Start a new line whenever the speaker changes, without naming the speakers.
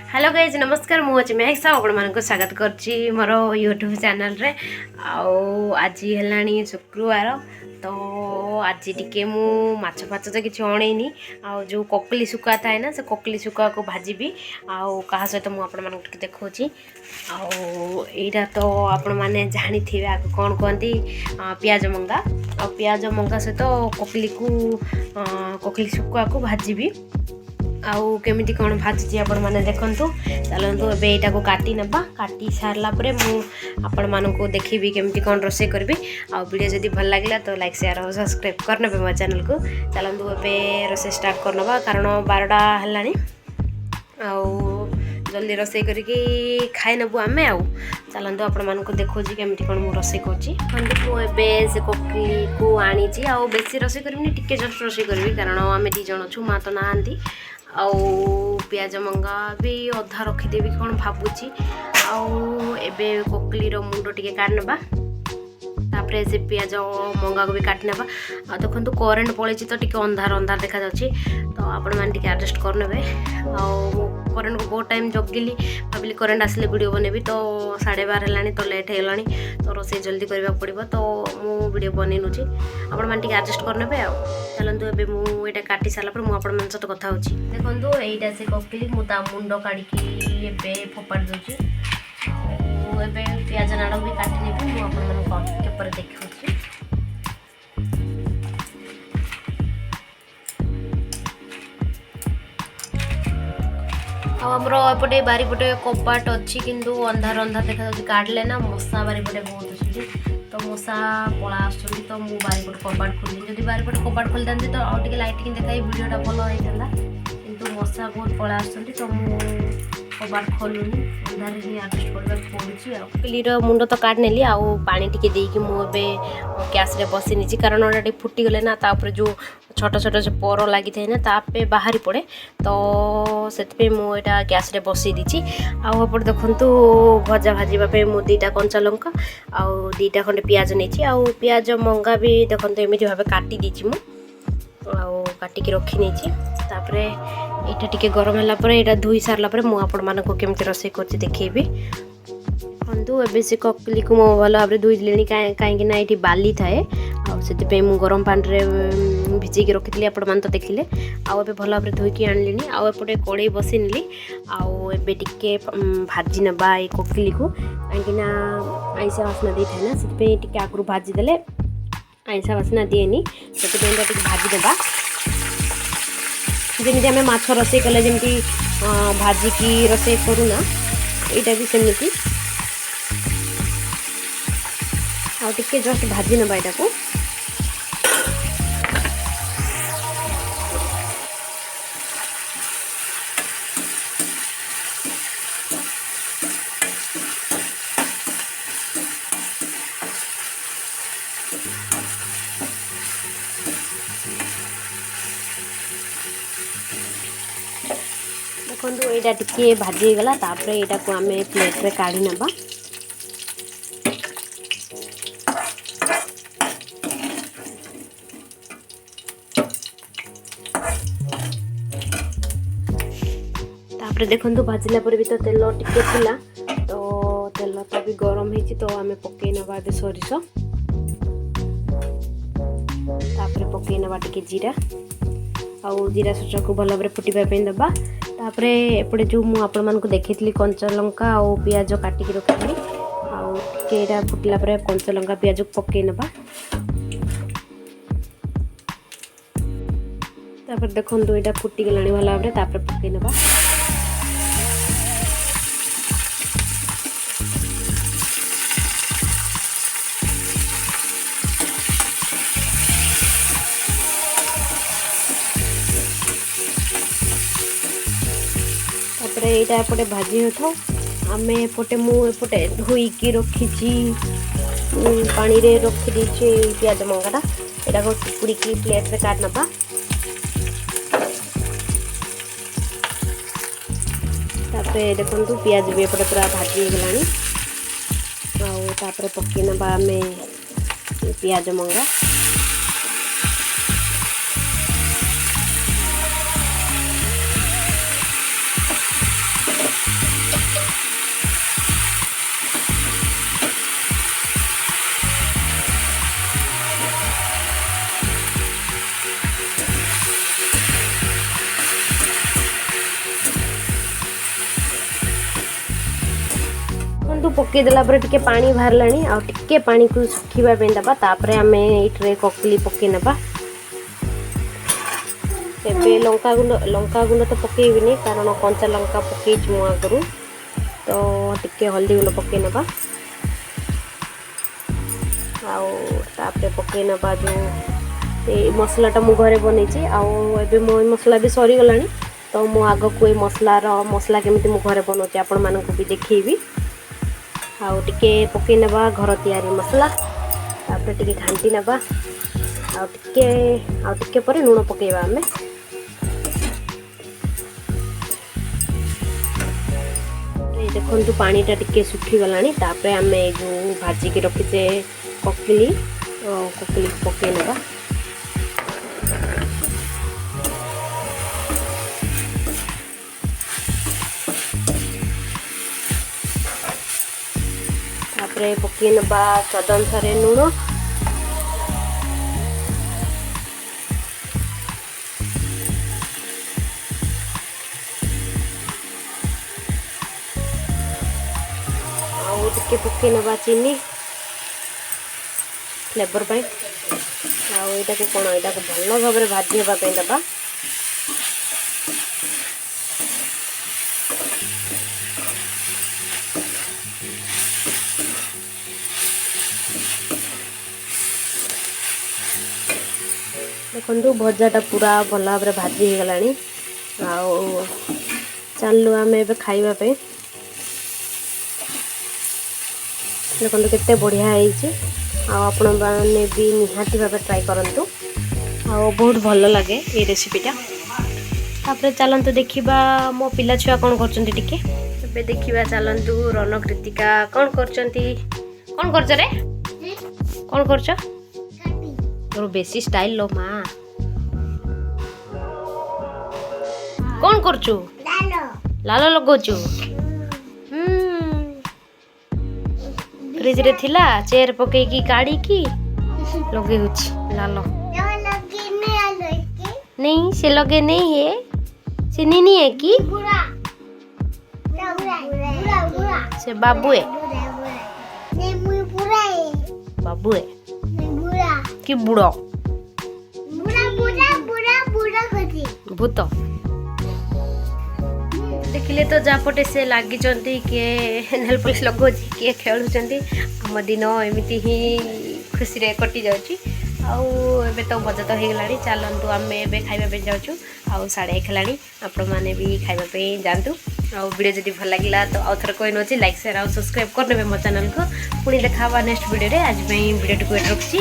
Hello guys नमस्कार मुझे महक साहू आपण मानक स्वागत करछि मोर यूट्यूब चैनल रे। आज है शुक्रवार तो आज टिके मु माछ फाच तो किसी अणैनी आ जो कोकली सुखा थाए ना से कोकली सुखा को भाजीबी आउ कहा सहित मुझे देखा आईटा तो आपण मैंने जानी थे आगे कौन कहती पियाज मंगा आ पियाज मंगा सहित कोकली को कोकली सुखा को भाजीबी आउ केमिति कौन भाजुची आपण माने देखंतु चलंतु एबे एटा को काटी नबा काटी सारला परे मु आपण मानको देखिबी केमिति कौन रोसे करबी आ वीडियो जदी भल लागला तो लाइक शेयर और सब्सक्राइब करनेबे मो चैनल को। चलंतु एबे रोसे स्टार्ट करनबा कारण 12टा हलानी आउ जल्दी रोसे करके खाई नबु आमे आउ। चलंतु आपण मानको देखोजी केमिति कौन मु रोसे करची मु एबे से कोकली को आनी छी आउ बेसी रोसे करबिनी टिके जस्ट रोसे करबी कारण आमे दी जण छु मा तो नांदी आउ पियाज मंगा भी अधा रखीदेवी कौन भावुची आउ एबे कोकली रो मुंडो टिके काटनबा तापरे से पियाज मंगा को भी काटनबा आ देखंतु करेंट पळेची तो टिके अंधार अंधार देखा जाउची तो आपण मान टिके एडजस्ट करनेबे आउ करेंट को बहुत टाइम जगिली भाविली करेंट आसले वीडियो बनेबी तो 12:30 हेलानी तो लेट हेलानी तो रोसे जल्दी करबा पड़िबो तो मु वीडियो बनै नुची आपण मान टिके एडजस्ट करनेबे आउ। चलंतु एबे मु एटा काटी साला पर मु आपण मन सहित कथा होची देखंतु एटा से कोकली मु ता मुंडो काडी की एबे फोपाड दोची ओ एबे प्याज नाडो भी काटी नेबी मु आपण मन के पर देखौची। आमर एपटे बारीपटे कपाट अच्छी किंतु अंधार अंधार देखा काटले ना मशा बारीपटे बहुत अच्छी तो मशा पला आसुँच तो मुझे बारीपटे कपाट खोली जब बारीपटे कपाट खोली था तो आउ लाइट देखा वीडियोटा भल होता किंतु मशा बहुत पला आसुँच तो मुझे कपाट खोलुनी अंधार ही एडजस्ट करबा पड़ुची पिलीर मुंड तो काट नेली आउ पानी टिके देकी मुझे गैस रे बसी नीची कारण ओटा फुटी गले ना तापर जो छोट छोट जो पर लगी था ना तापे बाहरी पड़े तो से मुझा गैस रे बसई दीची आउपटे देखु भजा भाजवाई मु 2टा कंचा लंका आउ 2टा खंडे पियाज नहीं आउ पियाज मंगा भी देखो एमती भाव काटी दीची आउ काटिकी रखी नहीं तापरे यहाँ टिके गरम है धोई सारा मुझे मानक केमती रोसे कर देखेबी देखु एबे से कोकली को मो भल भाव धोई देली कहीं ये बाली थाए आउ मु गरम पानी रे भिजेकी रखी आपण मैंने तो देखिले आउ एबे भल भाव धोईकी आनली आउ एपटे कड़े बसई नेली आउ एबे टिके भाजी नबा ए कोकली को कहीं आइसा बासना दे था ना से आगु भाजीदे आइसा बासना दिएनी से भाजी देबा जमी आम माछ रोसे कले जमी भाजिकी रोसे करूना यहाँ भी सेमती आउ टिके जस्ट भाजी नबा यहाँ को देखो यहाँ टिके भाजी गला तापर यहाँ को आम प्लेट रे काढ़ी नबा तापर देखो भाजिला पर भी तो तेल टिके थिला तो तेल तो भी गरम होती तो आम पकई नबा सोरिष तापर पकई नबा टिके जीरा आउ जीरा सोच को भल भाव फुटा दबा तापर एपटे जो मुझे आपण मानक देखी कंचा लंका आउ पियाज काटिकी रखी आउ टिके फुटला कंचा लंका पियाज पकई नबा तापर देखो यहाँ फुटी गलानी भल भाव तापर पकई नबा यहाँ एपटे भाजी हो आम एपटे मुझे धोईकी रखी पानी रे रखी दीची पियाज मंगाटा यहाँ को चिपुड़ी प्लेट रे काट नबा तापर देखो पियाज भी एपटे पूरा भाजी गलानी आउ तापर पकई नबा आम पियाज मंगा देखो पकई देला पर टिके पानी बाहरलानी आ टिके पानी को सुखीबा पे दबा तापर आमे इटरे ककली पकई नबा एबे लंका गुंड तो पकईबिनी कारण कंचा लंका पकई मु आगरू तो टिके हल्दी गुंड पकई नबा आउ तापर पकई नबा जो ए मसलाटा मु घरे बनईची आउ एबे मो मसला भी सरी गलानी तो मु आग को मसला केमिति मु घरे बनौची आपण मानकु भी देखैबी आउ टिके पकई नबा घर तैयारी मसला तापर टिके घांटी नबा आउ टिके पर लूण पकईबा आमे देखो पानीटा टिके सुखी गलानी तापर आमे जो भाजी के रखीचे ककली पकई नबा तापर पकई नबा स्वाद अनुसार लूण टिके पकई नबा चीनी फ्लेवर पाई आटा को कौन यहाँ को भल भाव में भाजी हाँपाई दबा देखो भजाटा पूरा भल भाव में भाजी हो गलानी चलू आम ए खाइबा देखो केते बढ़िया है आपण मैंने भी निहाती भाव ट्राई करूँ आ बहुत भल लगे ये रेसिपीटा तापर चलतु देखा मो पिला छुआ कौन कर देखा चलतु रौनक रीतिका कौन कौन कर रे कौन कर तोर बेसी स्टाइल लो माँ कौन करचु लाल लगोचु फ्रिज रे थिला चेयर पकई की काढ़ी की लगे लाल नहीं से लगे नहीं है से नहीं है कि से बाबू है बाबू है कि बुढ़ो भूत देखिले तो जापटे से लगी किए नेल पॉलिश लगोची किए खेलुचंती आम दिन एमती ही खुशी रे कटि जाउची आउ तो मजा तो हो गलानी चलतु आम ए खाइबा जाऊँ आउ 1:30 हेलानी आपण मैंने भी खाइबा जातु आउ वीडियो जदि भल लगा तो आउ थर कही नौची लाइक शेयर आउ सब्सक्राइब करने मो चैनल को पुणी देखा नेक्स्ट वीडियो रे आज वीडियो टी रखुची।